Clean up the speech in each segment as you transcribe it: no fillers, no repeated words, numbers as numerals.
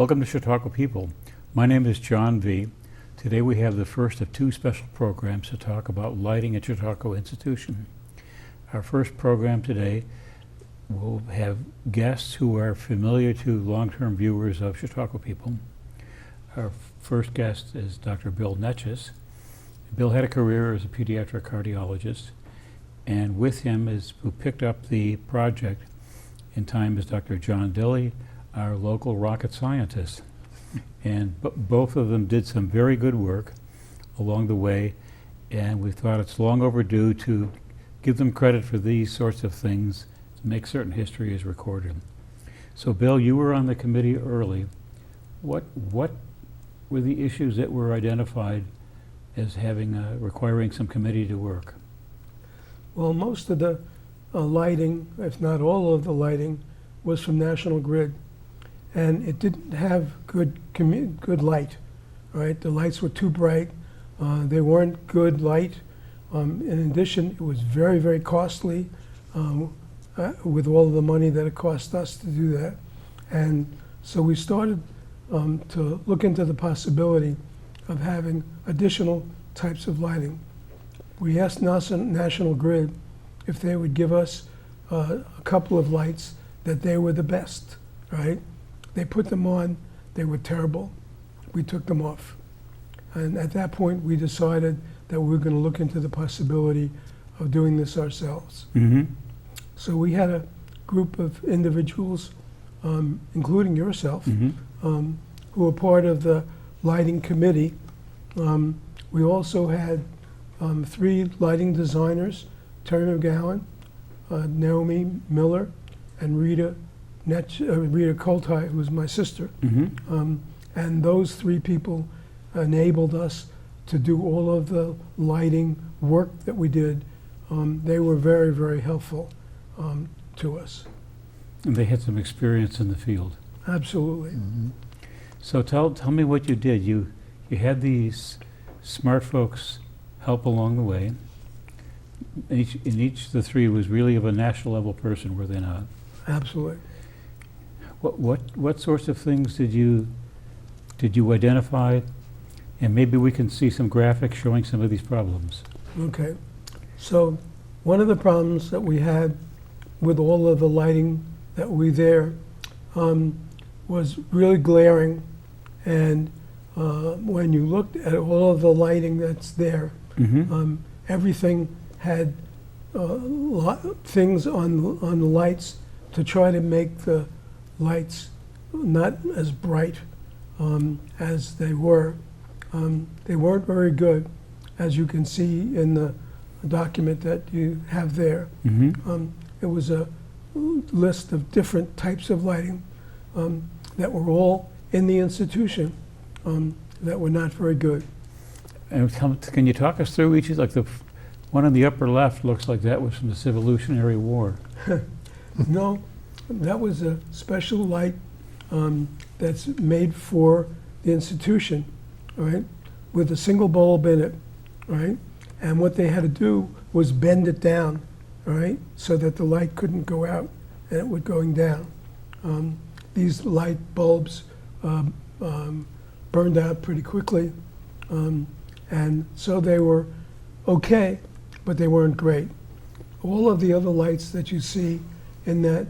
Welcome to Chautauqua People. My name is John V. Today we have the first of two special programs to talk about lighting at Chautauqua Institution. Our first program today will have guests who are familiar to long-term viewers of Chautauqua People. Our first guest is Dr. Bill Neeches. Bill had a career as a pediatric cardiologist, and with him who picked up the project in time is Dr. John Dilley, our local rocket scientist. And both of them did some very good work along the way, and we thought it's long overdue to give them credit for these sorts of things to make certain history is recorded. So Bill, you were on the committee early. What were the issues that were identified as requiring some committee to work? Well, most of the lighting, if not all of the lighting, was from National Grid. And it didn't have good light, right? The lights were too bright. They weren't good light. In addition, it was very, very costly with all of the money that it cost us to do that. And so we started to look into the possibility of having additional types of lighting. We asked National Grid if they would give us a couple of lights that they were the best, right? They put them on, they were terrible. We took them off. And at that point, we decided that we were going to look into the possibility of doing this ourselves. Mm-hmm. So we had a group of individuals, including yourself, Mm-hmm. Who were part of the lighting committee. We also had 3 lighting designers, Terry McGowan, Naomi Miller, and Rita Coltai, who was my sister. Mm-hmm. And those 3 people enabled us to do all of the lighting work that we did. They were very, very helpful to us. And they had some experience in the field. Absolutely. Mm-hmm. So tell me what you did. You had these smart folks help along the way. Each of the 3 was really of a national level person, were they not? Absolutely. What sorts of things did you identify? And maybe we can see some graphics showing some of these problems. Okay. So one of the problems that we had with all of the lighting that we there was really glaring. And when you looked at all of the lighting that's there, Mm-hmm. everything had things on the lights to try to make the lights not as bright as they were. They weren't very good, as you can see in the document that you have there. Mm-hmm. It was a list of different types of lighting that were all in the institution that were not very good. And can you talk us through each? Like the one on the upper left looks like that was from the Revolutionary War. No, that was a special light that's made for the institution, right, with a single bulb in it, right? And what they had to do was bend it down, right, so that the light couldn't go out and it was going down. These light bulbs burned out pretty quickly, and so they were okay, but they weren't great. All of the other lights that you see in that,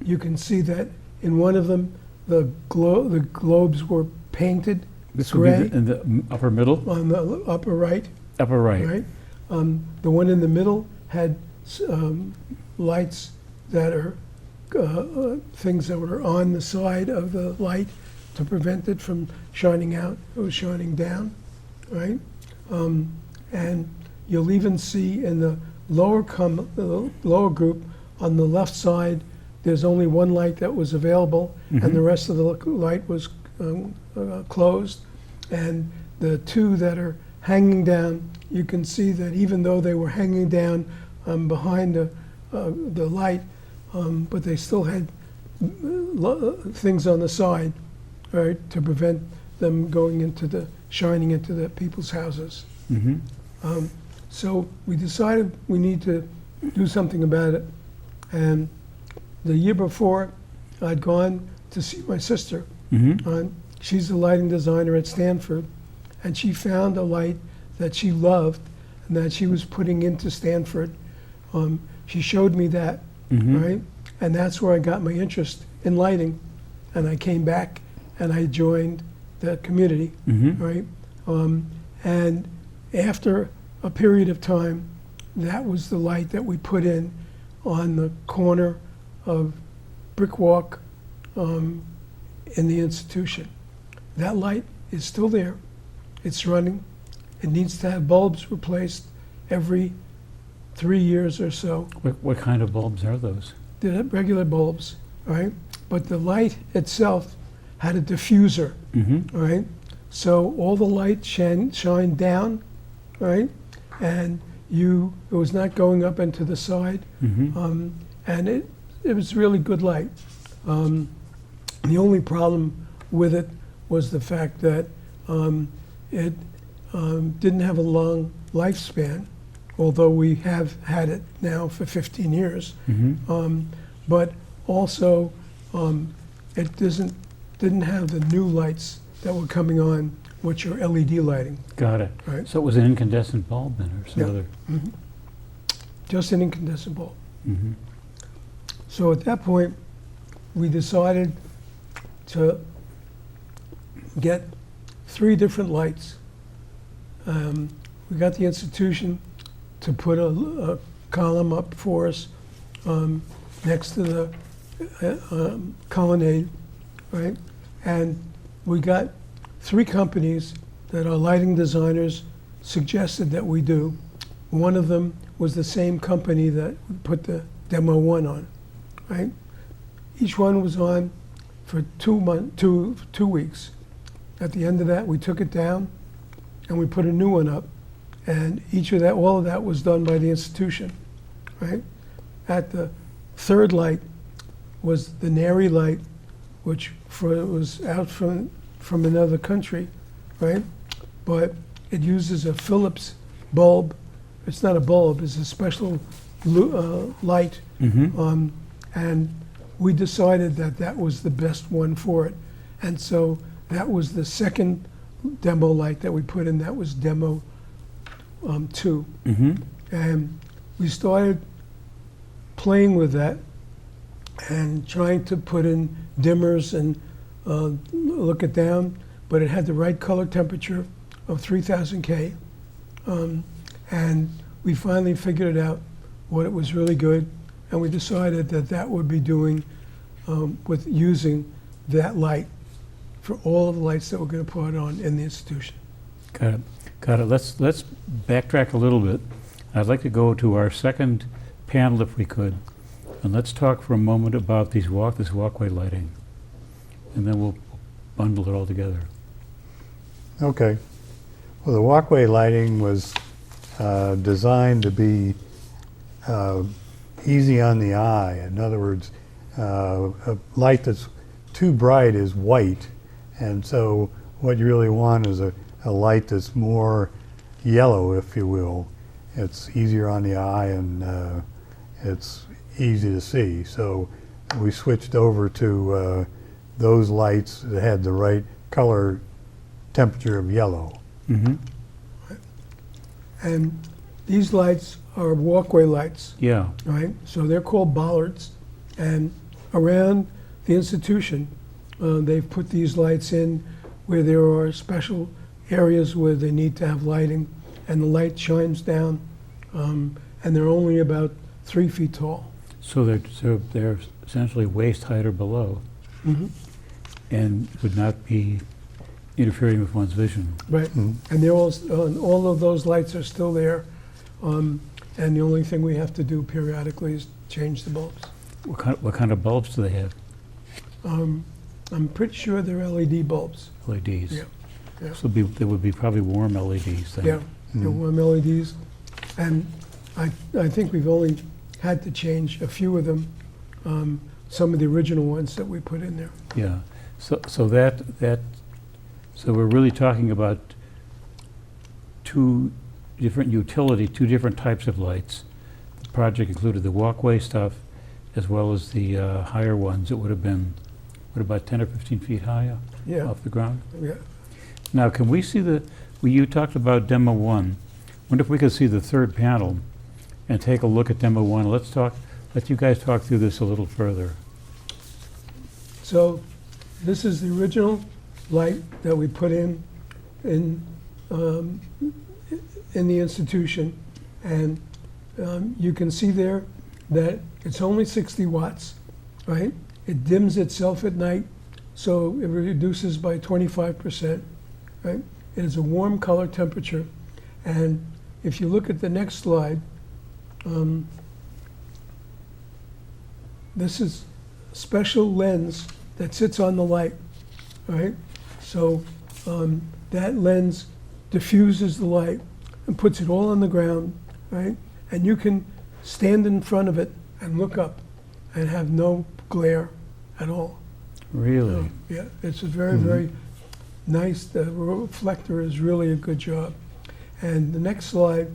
you can see that in one of them, the globes were painted This gray. would be in the upper middle? On the upper right. Upper right. Right. The one in the middle had lights that are things that were on the side of the light to prevent it from shining out. It was shining down, right? And you'll even see in the lower group on the left side, there's only one light that was available, Mm-hmm. and the rest of the light was closed. And the 2 that are hanging down, you can see that even though they were hanging down behind the light, but they still had things on the side, right, to prevent them shining into the people's houses. Mm-hmm. So we decided we need to do something about it. And the year before, I'd gone to see my sister Mm-hmm. She's a lighting designer at Stanford, and she found a light that she loved and that she was putting into Stanford. She showed me that, Mm-hmm. right? And that's where I got my interest in lighting. And I came back and I joined the community, Mm-hmm. right? And after a period of time, that was the light that we put in on the corner of Brick Walk in the institution. That light is still there. It's running. It needs to have bulbs replaced every 3 years or so. What kind of bulbs are those? They're regular bulbs, right? But the light itself had a diffuser, Mm-hmm. right? So all the light shined down, right? And it was not going up and to the side. Mm-hmm. And it was really good light. The only problem with it was the fact that it didn't have a long lifespan, although we have had it now for 15 years. Mm-hmm. But also, it didn't have the new lights that were coming on, which are LED lighting, Got it. right? So it was an incandescent bulb then, or some Yeah. other? Just an incandescent bulb. Mm-hmm. So at that point, we decided to get 3 different lights. We got the institution to put a column up for us next to the colonnade, right? And we got 3 companies that our lighting designers suggested that we do. One of them was the same company that we put the demo 1 on, right? Each one was on for 2 weeks. At the end of that, we took it down and we put a new one up. And all of that was done by the institution, right? At the 3rd light was the Neri light, which was out from another country, right? But it uses a Philips bulb. It's not a bulb, it's a special light. Mm-hmm. And we decided that that was the best one for it. And so that was the second demo light that we put in. That was demo 2. Mm-hmm. And we started playing with that and trying to put in dimmers and look it down, but it had the right color temperature of 3000 K. And we finally figured out what it was really good, and we decided that that would be doing with using that light for all of the lights that we're going to put on in the institution. Got it. Got it. Let's backtrack a little bit. I'd like to go to our second panel if we could, and let's talk for a moment about this walkway lighting, and then we'll bundle it all together. Okay. Well, the walkway lighting was designed to be easy on the eye. In other words, a light that's too bright is white, and so what you really want is a light that's more yellow, if you will. It's easier on the eye and it's easy to see. So we switched over to those lights that had the right color temperature of yellow. Mm-hmm. And these lights are walkway lights, Yeah. right? So they're called bollards. And around the institution, they've put these lights in where there are special areas where they need to have lighting, and the light shines down, and they're only about 3 feet tall. So they're essentially waist height or below, Mhm. and would not be interfering with one's vision. Right. Mm. And they're all of those lights are still there, and the only thing we have to do periodically is change the bulbs. What kind of bulbs do they have? I'm pretty sure they're LED bulbs. LEDs. Yeah. Yeah. So they would be probably warm LEDs then. Yeah, they're warm LEDs. And I think we've only had to change a few of them, some of the original ones that we put in there. Yeah. So we're really talking about 2 different types of lights. The project included the walkway stuff as well as the higher ones. It would have been what, about 10 or 15 feet high Yeah, off the ground? yeah. Now, can we see well, you talked about demo one. Wonder if we could see the third panel and take a look at demo one. Let you guys talk through this a little further. So this is the original light that we put in the institution. And you can see there that it's only 60 watts, right? It dims itself at night, so it reduces by 25%, right? It is a warm color temperature. And if you look at the next slide, this is a special lens that sits on the light, right? So that lens diffuses the light and puts it all on the ground, right? And you can stand in front of it and look up and have no glare at all. Really? Yeah, it's a very, very nice, the reflector is really a good job. And the next slide,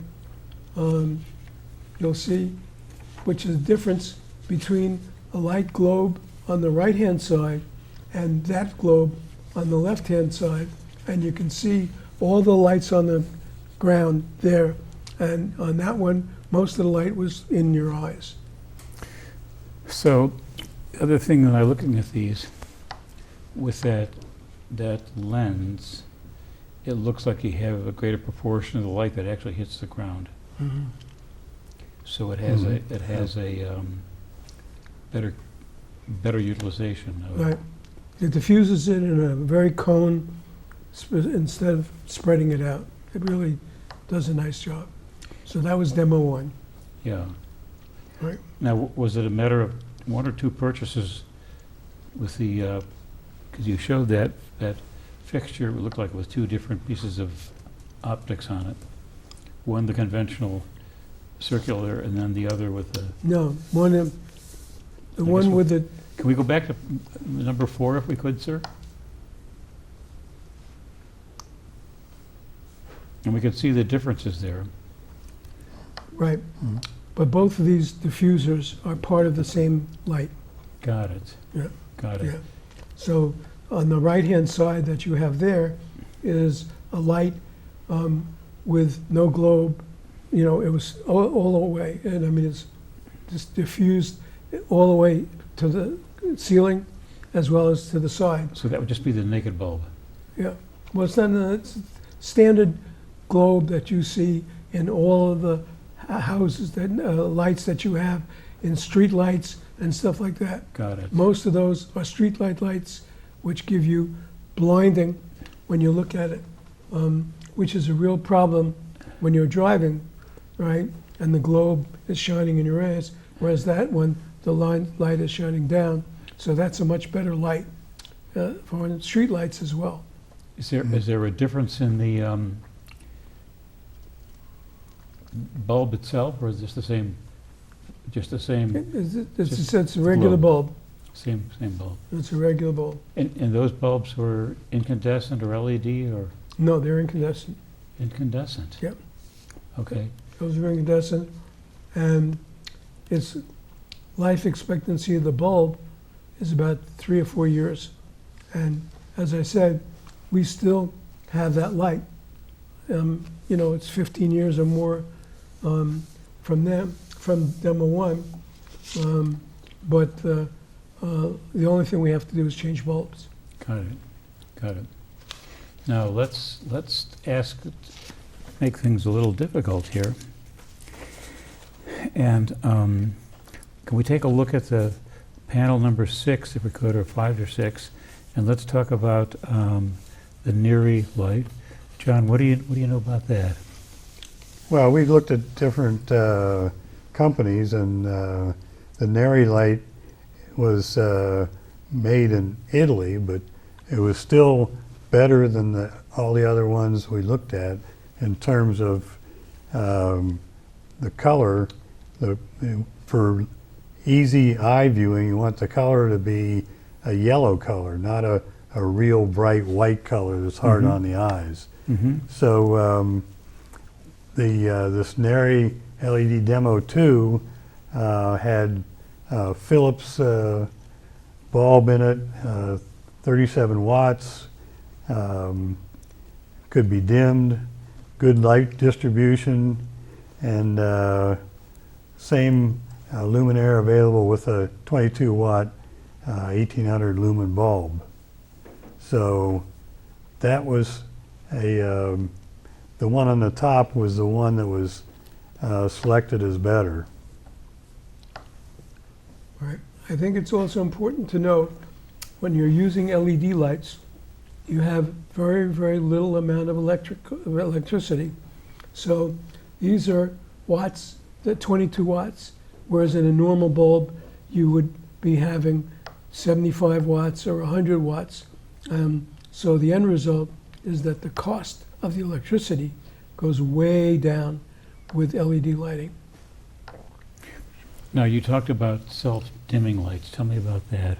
you'll see, which is the difference between a light globe on the right-hand side and that globe on the left-hand side. And you can see all the lights on the ground there. And on that one, most of the light was in your eyes. So, the other thing that I'm looking at these, with that lens, it looks like you have a greater proportion of the light that actually hits the ground. So it has a better utilization of it. Right. It diffuses it in a very cone instead of spreading it out. It really does a nice job. So that was demo one. Yeah. Right. Now, was it a matter of one or two purchases with the, because you showed that fixture, it looked like it was two different pieces of optics on it. One, the conventional circular, and then the other with the, No, one, the I one guess with the, can we go back to number 4 if we could, sir? And we could see the differences there. right. But both of these diffusers are part of the same light. Got it. Yeah. Got Yeah. it. So on the right-hand side that you have there is a light with no globe. You know, it was all the way, and I mean, it's just diffused all the way to the ceiling as well as to the side. So that would just be the naked bulb. Yeah. Well, it's not it's a standard globe that you see in all of the houses, that lights that you have in street lights and stuff like that. Got it. Most of those are streetlight lights, which give you blinding when you look at it, which is a real problem when you're driving, right? And the globe is shining in your eyes, whereas that one, the light is shining down. So that's a much better light for street lights as well. Is there a difference in the bulb itself, or is this the same? Just the same It's a regular bulb. same bulb? It's a regular bulb. And those bulbs were incandescent or LED or No, they're incandescent. incandescent? Yep. Okay. Those are incandescent, and its life expectancy of the bulb is about 3 or 4 years. And as I said, we still have that light. You know, it's 15 years or more from demo one, but the only thing we have to do is change bulbs. Got it. Got it. Now let's make things a little difficult here. And can we take a look at the panel number 6, if we could, or 5 or 6, and let's talk about the Neeches light. John, what do you know about that? Well, we looked at different companies, and the Neeches light was made in Italy, but it was still better than all the other ones we looked at in terms of the color. For easy eye viewing, you want the color to be a yellow color, not a real bright white color that's hard on the eyes. So this Neeches LED Demo 2 had Philips bulb in it, 37 watts, could be dimmed, good light distribution, and same luminaire available with a 22 watt 1800 lumen bulb. So that was the one on the top was the one that was selected as better. Right. I think it's also important to note when you're using LED lights, you have very, very little amount of electricity. So these are watts, the 22 watts, whereas in a normal bulb, you would be having 75 watts or 100 watts. So the end result is that the cost of the electricity goes way down with LED lighting. Now, you talked about self-dimming lights. Tell me about that.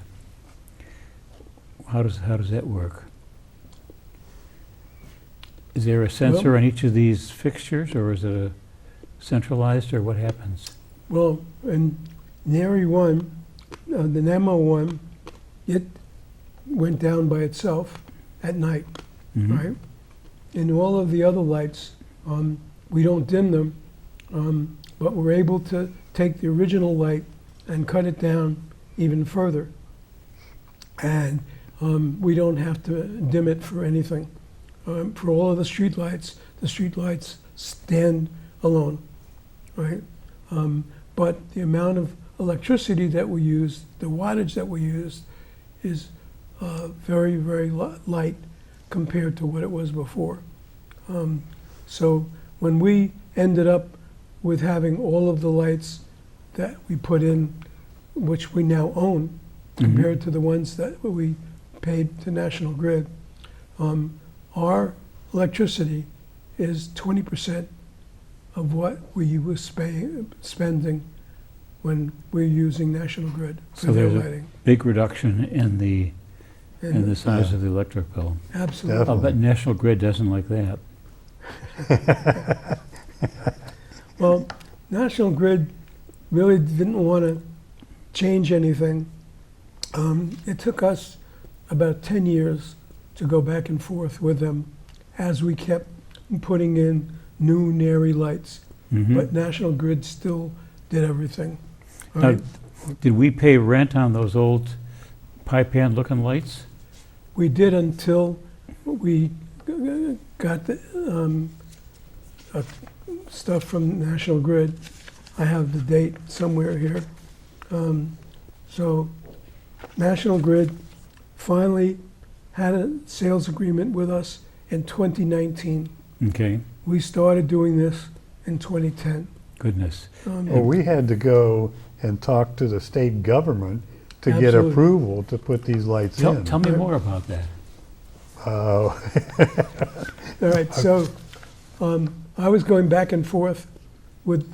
How does that work? Is there a sensor on each of these fixtures, or is it a centralized, or what happens? Well, in NARI 1, the NEMO 1, it went down by itself at night, right? In all of the other lights, we don't dim them, but we're able to take the original light and cut it down even further. And we don't have to dim it for anything. For all of the street lights stand alone, right? But the amount of electricity that we use, the wattage that we use, is very, very light compared to what it was before. So when we ended up with having all of the lights that we put in, which we now own, compared to the ones that we paid to National Grid, our electricity is 20% of what we were spending when we're using National Grid for So their there's a lighting. big reduction in the size Yeah. of the electric bill. Absolutely. I'll bet National Grid doesn't like that. Well, National Grid really didn't want to change anything. It took us about 10 years to go back and forth with them as we kept putting in new NARI lights. But National Grid still did everything. Now, Right? did we pay rent on those old pie pan looking lights? We did until we got the stuff from National Grid. I have the date somewhere here. So National Grid finally had a sales agreement with us in 2019. Okay, We started doing this in 2010. goodness. Well, we had to go and talk to the state government to get Absolutely. approval to put these lights in. Tell me more about that. All right, so I was going back and forth with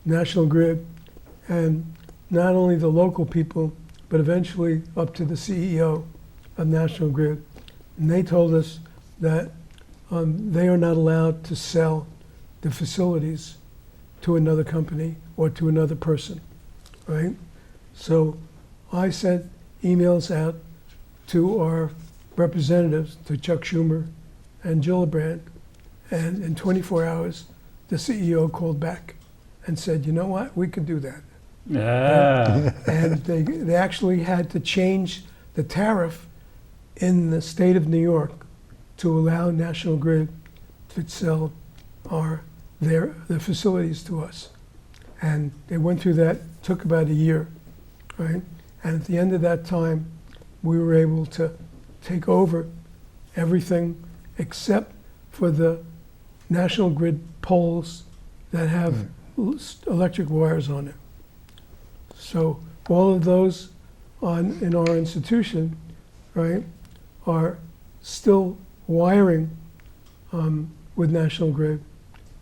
National Grid, and not only the local people, but eventually up to the CEO of National Grid. And they told us that they are not allowed to sell the facilities to another company or to another person, right? So I sent emails out to our representatives, to Chuck Schumer and Gillibrand, and in 24 hours, the CEO called back and said, you know what, we could do that. Ah, And they actually had to change the tariff in the state of New York to allow National Grid to sell their facilities to us. And they went through that, took about a year, right? And at the end of that time, we were able to take over everything except for the National Grid poles that have electric wires on it. So all of those in our institution, right, are still wiring with National Grid,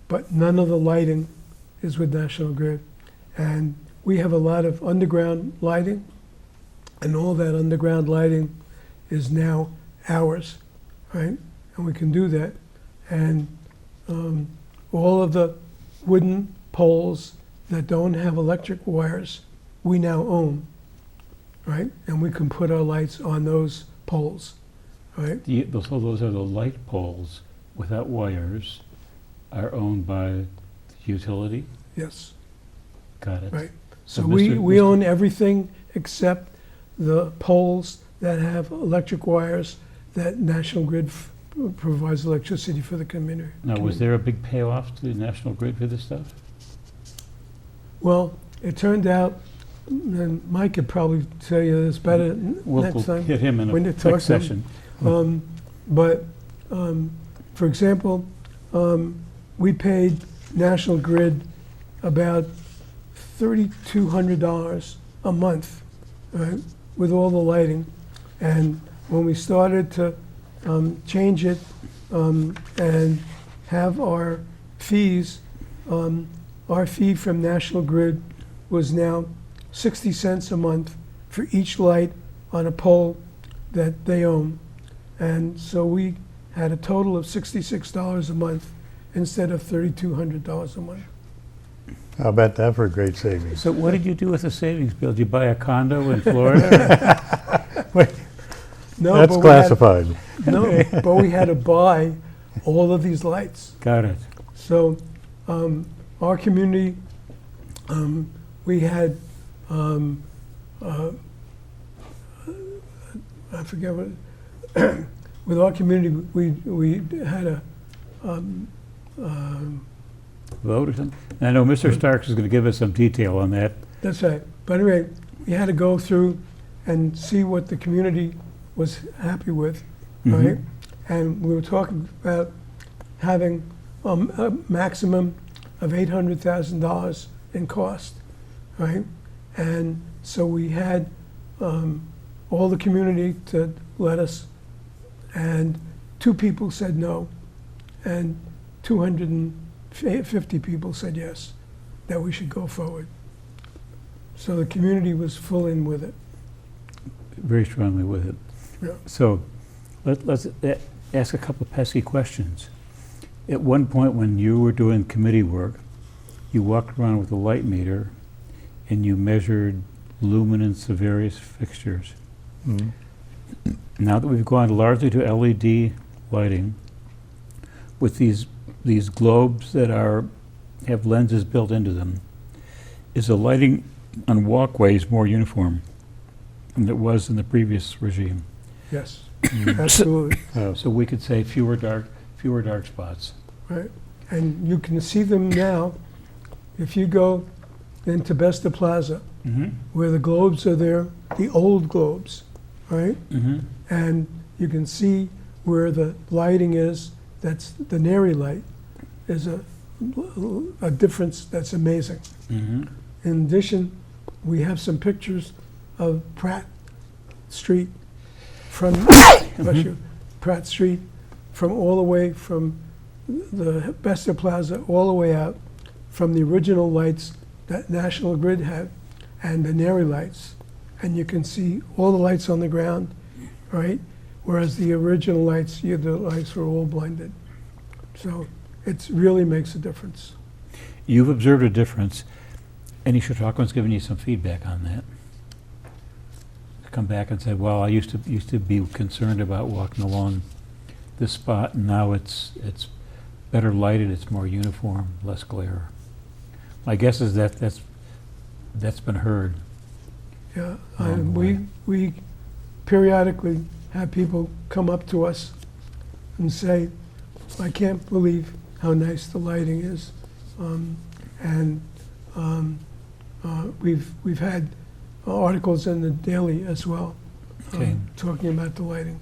but none of the lighting is with National Grid. And we have a lot of underground lighting, and all that underground lighting is now ours, right? And we can do that. And all of the wooden poles that don't have electric wires, we now own. right? And we can put our lights on those poles, right? So those are the light poles without wires are owned by the utility? Yes, Got it. right. So So we Mr. own everything except the poles that have electric wires that National Grid provides electricity for the community. Now, was there a big payoff to the National Grid for this stuff? Well, it turned out, and Mike could probably tell you this better We'll next time. hit him in when a to talk next to him. session. But, for example, we paid National Grid about $3,200 a month, right, with all the lighting. And when we started to change it and have our fees, our fee from National Grid was now 60 cents a month for each light on a pole that they own. And so we had a total of $66 a month instead of $3,200 a month. How about that for a great savings? So what did you do with the savings bill? Did you buy a condo in Florida? No, That's but we had- classified. No, but we had to buy all of these lights. Got it. So our community, we had, I forget what, with our community, we had a, Vote or something? And I know Mr. Starks is going to give us some detail on that. that's right. But anyway, we had to go through and see what the community was happy with, right? And we were talking about having a maximum of $800,000 in cost, right? And so we had all the community to let us, and 2 people said no, and 250 people said yes, that we should go forward. So the community was full in with it. Very strongly with it. Yeah. So let's ask a couple of pesky questions. At one point when you were doing committee work, you walked around with a light meter and you measured luminance of various fixtures. Mhm. Now that we've gone largely to LED lighting, with these globes that have lenses built into them, is the lighting on walkways more uniform than it was in the previous regime? Yes, absolutely, Oh, So we could say fewer dark spots. right? And you can see them now if you go into Besta Plaza, where the globes are there, the old globes, right? And you can see where the lighting is, that's the Neri light, is a difference that's amazing. In addition, we have some pictures of Pratt Street from, bless you, Pratt Street, from all the way from the Besta Plaza, all the way out, from the original lights that National Grid had, and the Neri lights. And you can see all the lights on the ground, right? Whereas the original lights, the lights were all blinded. So it really makes a difference. You've observed a difference. Any Chautauquans given you some feedback on that? Come back and say, well, I used to be concerned about walking along this spot, and now it's better lighted, it's more uniform, less glare. My guess is that's been heard. Yeah, Along the we periodically have people come up to us and say, I can't believe how nice the lighting is. We've had articles in the Daily as well, Okay. talking about the lighting.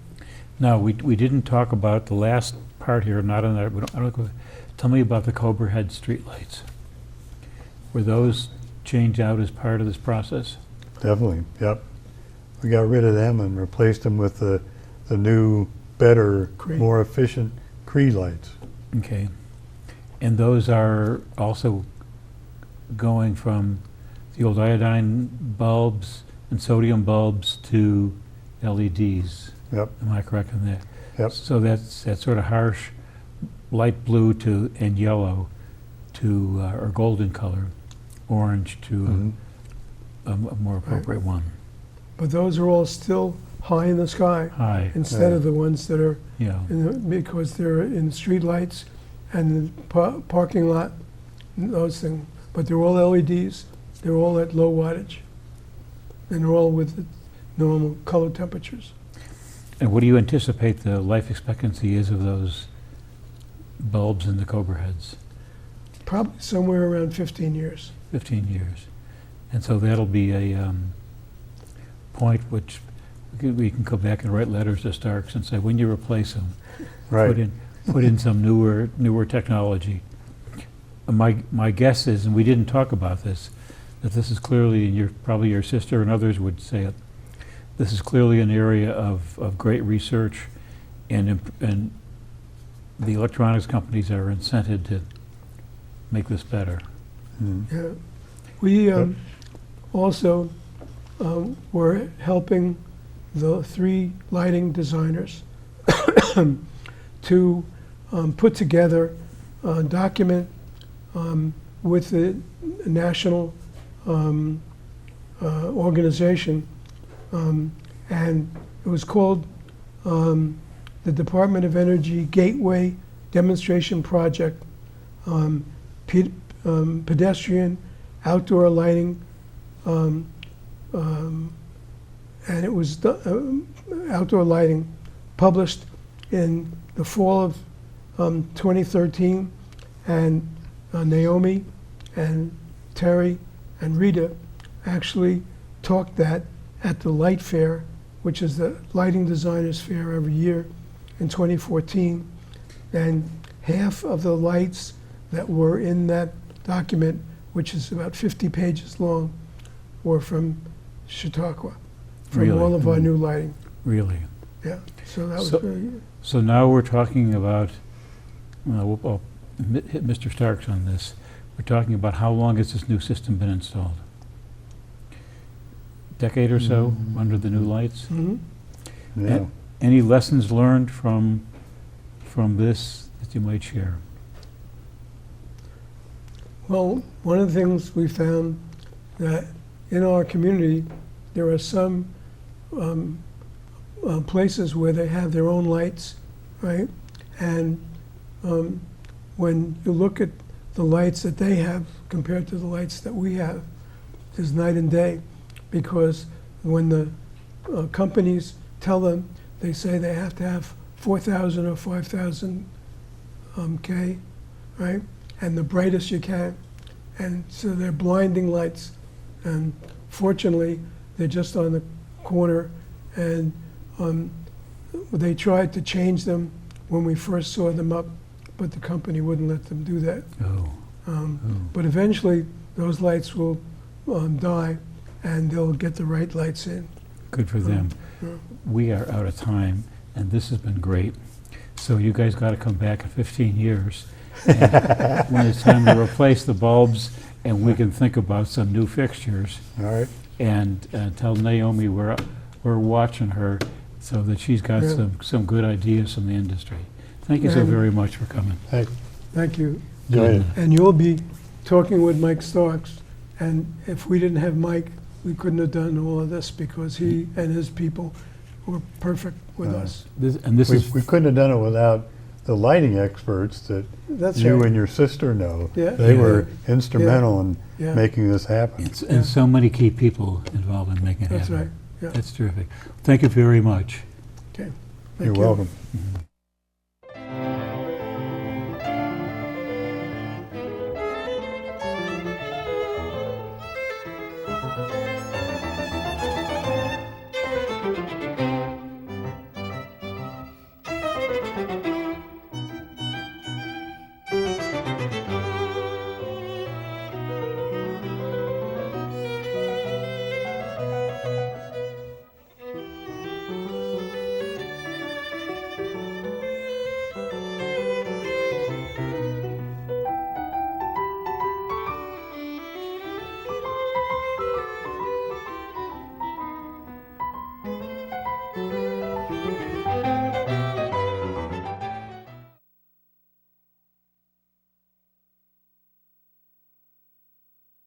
Now, we didn't talk about the last part here, not on there, but tell me about the Cobra Head streetlights. Were those changed out as part of this process? definitely, yep. We got rid of them and replaced them with the new, better, Cree. more efficient Cree lights. Okay. And those are also going from the old iodine bulbs and sodium bulbs to LEDs. Yep, Am I correct on that? yep. So that's that sort of harsh light blue and yellow to, or golden color, orange to Mhm. a more appropriate one. but those are all still high in the sky High, instead Yeah. of the ones that are yeah. because they're in street lights and the parking lot, and those things. But they're all LEDs. They're all at low wattage, and they're all with the normal color temperatures. And what do you anticipate the life expectancy is of those bulbs in the Cobra heads? Probably somewhere around 15 years. 15 years. And so that'll be a point which we can go back and write letters to Starks and say, when you replace them, Right. put in some newer technology. My guess is, and we didn't talk about this, that this is clearly, and probably your sister and others would say it, this is clearly an area of great research, and the electronics companies are incented to make this better. Mm. Yeah. We Yep. also were helping the 3 lighting designers to put together a document with the national organization, and it was called the Department of Energy Gateway Demonstration Project, pedestrian outdoor lighting, and it was outdoor lighting, published in the fall of 2013, and Naomi and Terry and Rita actually talked that at the Light Fair, which is the lighting designers fair every year, in 2014, and half of the lights that were in that document, which is about 50 pages long, were from Chautauqua, from Really? all of our new lighting. Really. Yeah, so that was So- very, So now we're talking about, I'll hit Mr. Starks on this. We're talking about how long has this new system been installed? Decade or so under the new lights? Mhm. Yeah. Any lessons learned from this that you might share? Well, one of the things we found that in our community, there are some places where they have their own lights, right? And when you look at the lights that they have compared to the lights that we have, is night and day, because when the companies tell them, they say they have to have 4,000 or 5,000 K, right? And the brightest you can. And so they're blinding lights. And fortunately, they're just on the corner. And they tried to change them when we first saw them up, but the company wouldn't let them do that. Oh, But eventually, those lights will die, and they'll get the right lights in. good for them. Yeah. We are out of time, and this has been great. So you guys got to come back in 15 years and when it's time to replace the bulbs, and we can think about some new fixtures. All right. And tell Naomi we're watching her, so that she's got Yeah. some good ideas from the industry. Thank you so And- very much for coming. Hey, Thank you. enjoy it. And you'll be talking with Mike Starks, and if we didn't have Mike, we couldn't have done all of this, because he and his people were perfect with us. This is We couldn't have done it without the lighting experts that That's you right. and your sister know. Yeah. They Yeah. were instrumental in Yeah. making this happen. and so many key people involved in making it That's happen. right, yeah. That's terrific. Thank you very much. Okay. You're Thank you. welcome. Mhm.